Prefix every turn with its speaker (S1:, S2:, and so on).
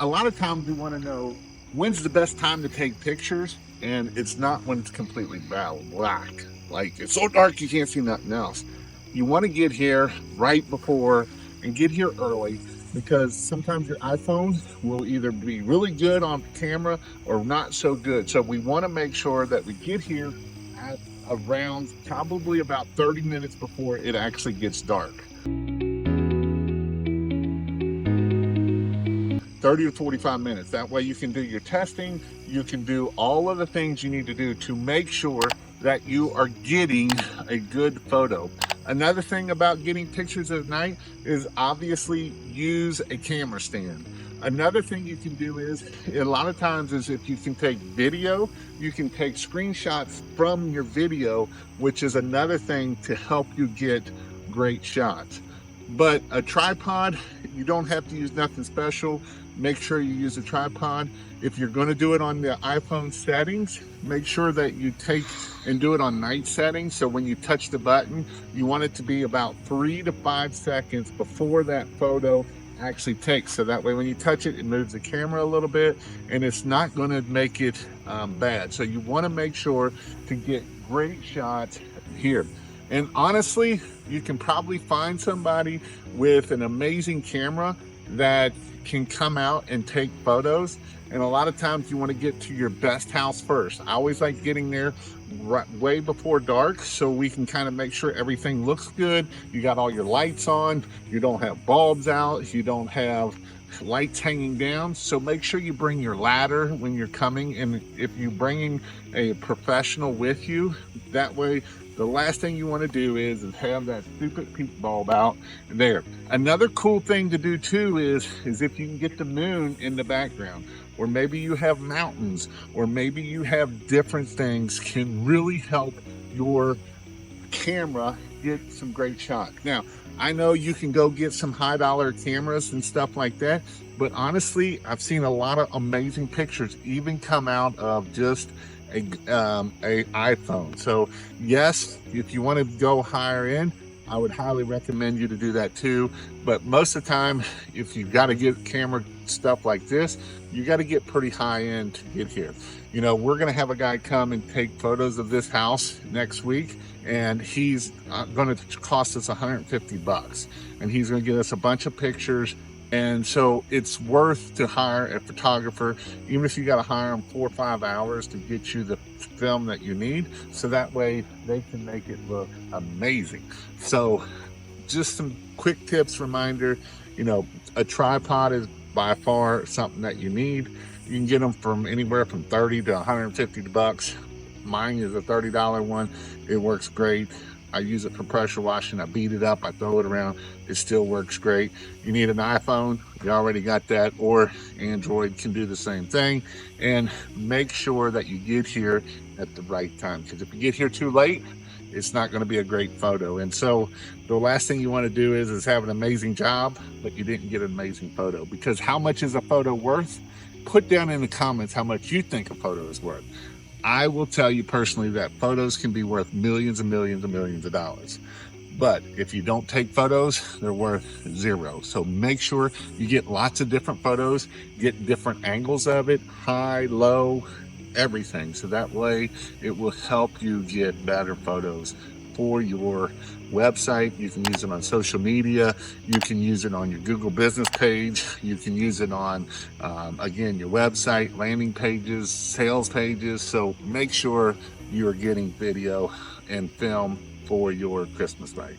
S1: a lot of times we want to know when's the best time to take pictures, and it's not when it's completely black. Like it's so dark you can't see nothing else. You want to get here right before and get here early because sometimes your iPhone will either be really good on camera or not so good. So we want to make sure that we get here at around probably about 30 minutes before it actually gets dark. 30 to 45 minutes. That way you can do your testing, you can do all of the things you need to do to make sure that you are getting a good photo. Another thing about getting pictures at night is obviously use a camera stand. Another thing you can do is, a lot of times, is if you can take video, you can take screenshots from your video, which is another thing to help you get great shots. But a tripod, you don't have to use nothing special. Make sure you use a tripod. If you're going to do it on the iPhone settings, make sure that you take and do it on night settings. So when you touch the button, you want it to be about 3 to 5 seconds before that photo actually takes. So that way when you touch it, it moves the camera a little bit and it's not going to make it bad. So you want to make sure to get great shots here. And honestly, you can probably find somebody with an amazing camera that can come out and take photos. And a lot of times you want to get to your best house first. I always like getting there way before dark so we can kind of make sure everything looks good. You got all your lights on, you don't have bulbs out, you don't have lights hanging down. So make sure you bring your ladder when you're coming, and if you're bringing a professional with you, that way the last thing you want to do is have that stupid peak bulb out there. Another cool thing to do too is if you can get the moon in the background, or maybe you have mountains, or maybe you have different things, can really help your camera get some great shots. Now, I know you can go get some high dollar cameras and stuff like that, but honestly, I've seen a lot of amazing pictures even come out of just a iPhone. So yes, if you want to go higher end, I would highly recommend you to do that too. But most of the time, if you've got to get camera stuff like this, you got to get pretty high end to get here. You know, we're going to have a guy come and take photos of this house next week, and he's going to cost us 150 bucks, and he's going to get us a bunch of pictures. And so it's worth to hire a photographer, even if you got to hire them 4 or 5 hours to get you the film that you need. So that way they can make it look amazing. So just some quick tips, reminder, you know, a tripod is by far something that you need. You can get them from anywhere from 30 to 150 bucks. Mine is a $30 one. It works great. I use it for pressure washing. I beat it up, I throw it around, it still works great. You need an iPhone, you already got that, or Android can do the same thing. And make sure that you get here at the right time, because if you get here too late, it's not going to be a great photo. And so the last thing you want to do is have an amazing job, but you didn't get an amazing photo. Because how much is a photo worth? Put down in the comments how much you think a photo is worth. I will tell you personally that photos can be worth millions and millions and millions of dollars. But if you don't take photos, they're worth zero. So make sure you get lots of different photos, get different angles of it, high, low, everything. So that way it will help you get better photos for your website. You can use it on social media, you can use it on your Google business page, you can use it on again, your website, landing pages, sales pages. So make sure you're getting video and film for your Christmas light.